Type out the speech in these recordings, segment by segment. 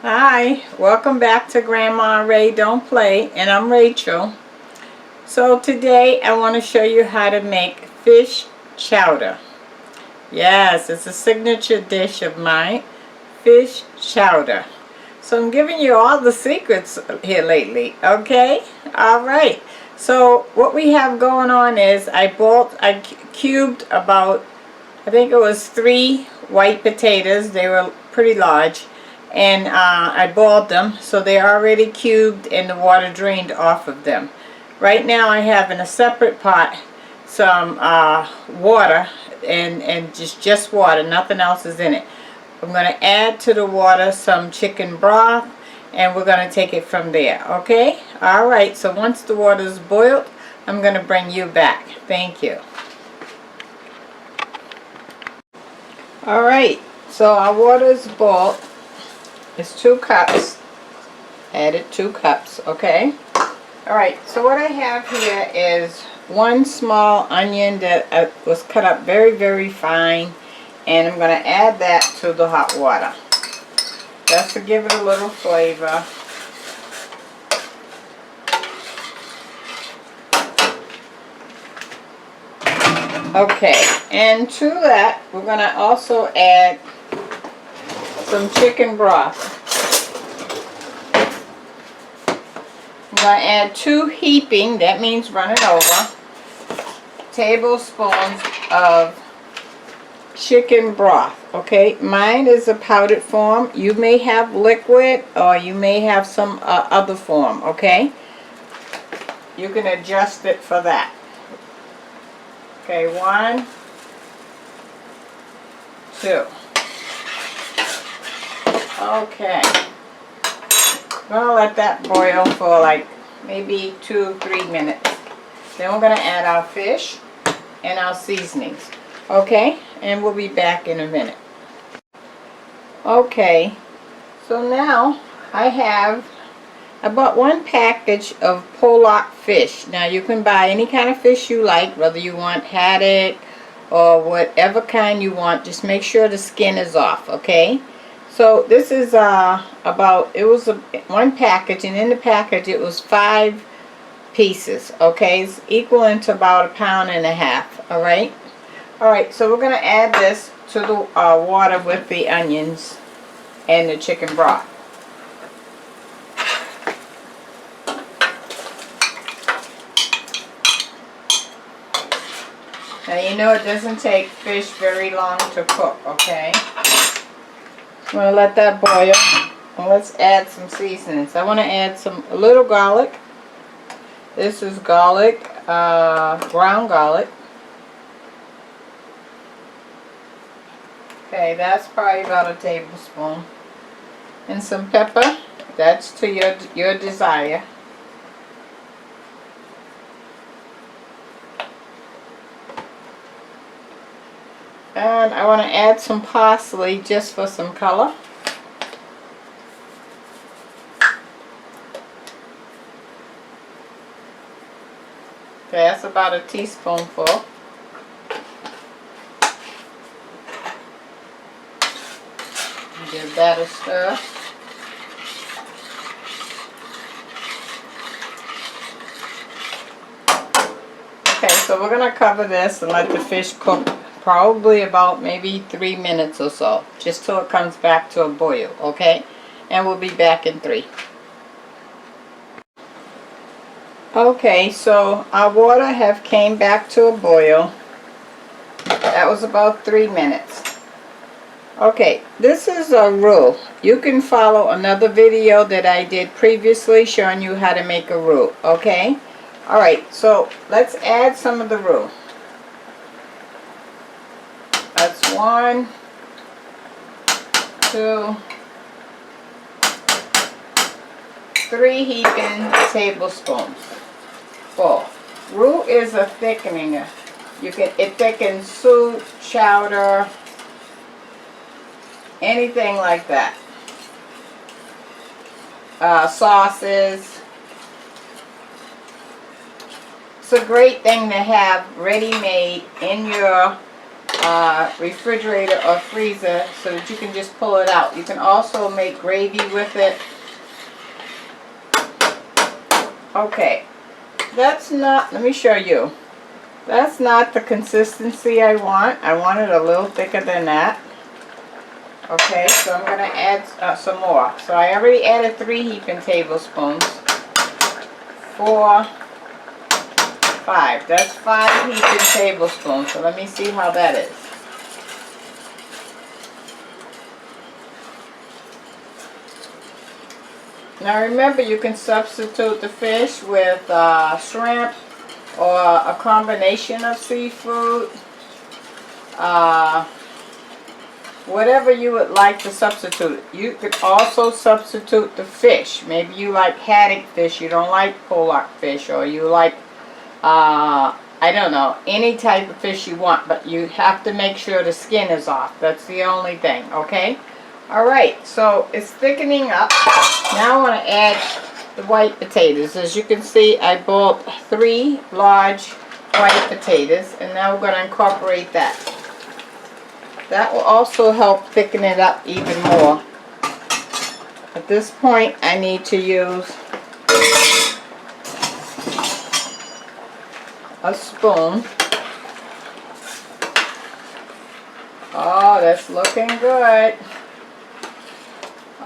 Hi, welcome back to Grandma Ray Don't Play, and I'm Rachel. So today I want to show you how to make fish chowder. Yes, it's a signature dish of mine, fish chowder. So I'm giving you all the secrets here lately, okay? Alright, so what we have going on is I cubed about, I think it was 3 white potatoes. They were pretty large. And I boiled them, so they're already cubed and the water drained off of them. Right now I have in a separate pot some water and just water, nothing else is in it. I'm going to add to the water some chicken broth and we're going to take it from there, okay? Alright, so once the water is boiled, I'm going to bring you back. Thank you. Alright, so our water is boiled. It's 2 cups. Added 2 cups, okay? Alright, so what I have here is 1 small onion that was cut up very, very fine. And I'm going to add that to the hot water. Just to give it a little flavor. Okay, and to that, we're going to also add some chicken broth. I'm going to add 2 heaping, that means running over, tablespoons of chicken broth. Okay, mine is a powdered form. You may have liquid or you may have some other form, okay? You can adjust it for that. Okay, 1, 2. Okay, I'm going to let that boil for like maybe 2-3 minutes. Then we're going to add our fish and our seasonings. Okay, and we'll be back in a minute. Okay, so now I bought 1 package of pollock fish. Now you can buy any kind of fish you like, whether you want haddock or whatever kind you want. Just make sure the skin is off, okay? So this is it was 1 package, and in the package it was 5 pieces, okay? It's equaling to about 1.5 pounds, alright? Alright, so we're going to add this to the water with the onions and the chicken broth. Now you know it doesn't take fish very long to cook, okay? I'm going to let that boil, and let's add some seasonings. I want to add a little garlic. This is garlic, ground garlic. Okay, that's probably about a tablespoon. And some pepper. That's to your desire. And I want to add some parsley just for some color. Okay, that's about a teaspoonful. Give that a stir. Okay, so we're going to cover this and let the fish cook probably about maybe 3 minutes or so, just till it comes back to a boil, okay? And we'll be back in 3. Okay, so our water came back to a boil. That was about 3 minutes. Okay, this is a roux. You can follow another video that I did previously showing you how to make a roux, okay? Alright, so let's add some of the roux. That's 1, 2, 3 heaping tablespoons full. Roux is a thickening. It thickens soup, chowder, anything like that. Sauces. It's a great thing to have ready-made in your refrigerator or freezer so that you can just pull it out. You can also make gravy with it. Okay, that's not, let me show you. That's not the consistency I want. I want it a little thicker than that. Okay, so I'm going to add some more. So I already added 3 heaping tablespoons. 4, 5. That's 5 heaping tablespoons. So let me see how that is. Now remember, you can substitute the fish with shrimp or a combination of seafood. Whatever you would like to substitute. You could also substitute the fish. Maybe you like haddock fish, you don't like pollock fish, or you like, I don't know, any type of fish you want, but you have to make sure the skin is off. That's the only thing, okay? Alright, so it's thickening up. Now I want to add the white potatoes. As you can see, I boiled 3 large white potatoes, and now we're going to incorporate that. That will also help thicken it up even more. At this point, I need to use a spoon. Oh, that's looking good.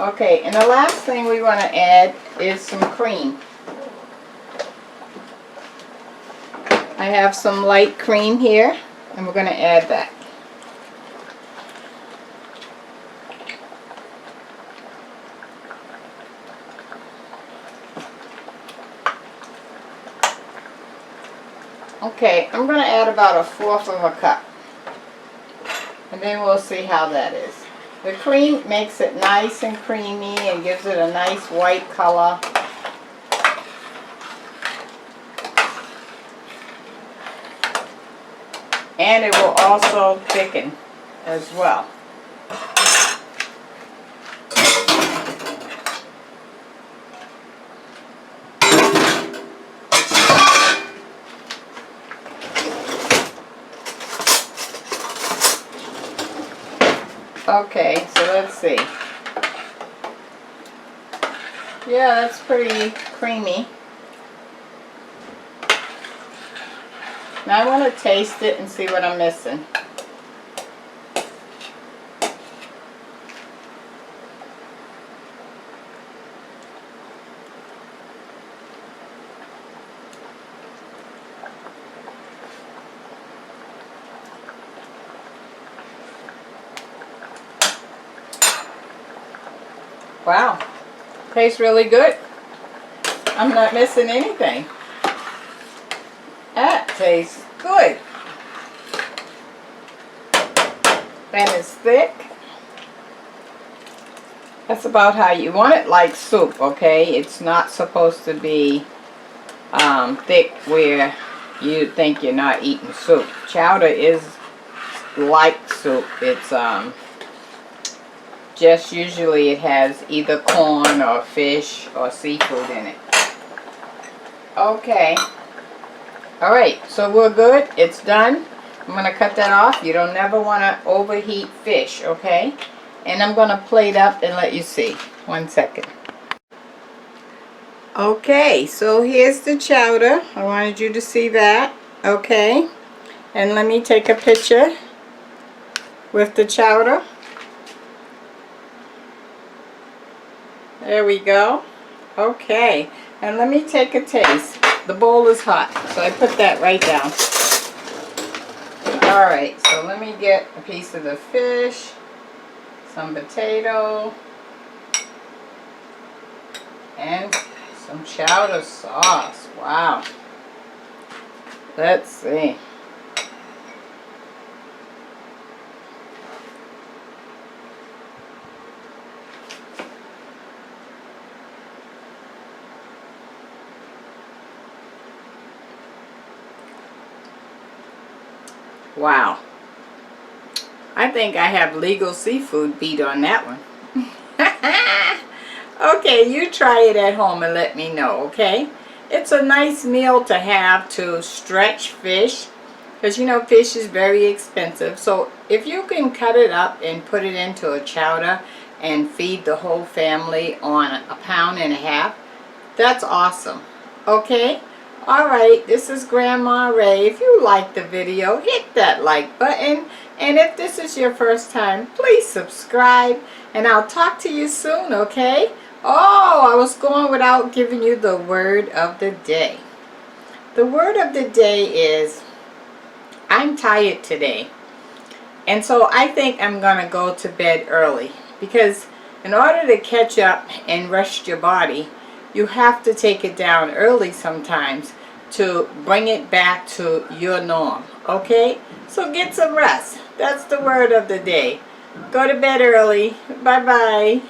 Okay, and the last thing we want to add is some cream. I have some light cream here, and we're going to add that. Okay, I'm going to add about 1/4 of a cup. And then we'll see how that is. The cream makes it nice and creamy and gives it a nice white color. And it will also thicken as well. Okay, so let's see. Yeah, that's pretty creamy. Now I want to taste it and see what I'm missing. Wow, tastes really good. I'm not missing anything. That tastes good. And it's thick. That's about how you want it, like soup, okay? It's not supposed to be thick where you think you're not eating soup. Chowder is like soup. It's just usually it has either corn or fish or seafood in it. Okay. Alright, so we're good. It's done. I'm going to cut that off. You don't never want to overheat fish, okay? And I'm going to plate up and let you see. 1 second. Okay, so here's the chowder. I wanted you to see that. Okay. And let me take a picture with the chowder. There we go. Okay, and let me take a taste. The bowl is hot, so I put that right down. Alright, so let me get a piece of the fish, some potato, and some chowder sauce. Wow. Let's see. Wow. I think I have legal seafood beat on that one. Okay, you try it at home and let me know, okay? It's a nice meal to have to stretch fish Because you know fish is very expensive. So if you can cut it up and put it into a chowder and feed the whole family on a pound and a half, that's awesome. Okay? Alright, this is Grandma Ray. If you liked the video, hit that like button. And if this is your first time, please subscribe. And I'll talk to you soon, okay? Oh, I was going without giving you the word of the day. The word of the day is, I'm tired today. And so I think I'm going to go to bed early. Because in order to catch up and rest your body, you have to take it down early sometimes to bring it back to your norm. Okay? So get some rest. That's the word of the day. Go to bed early. Bye-bye.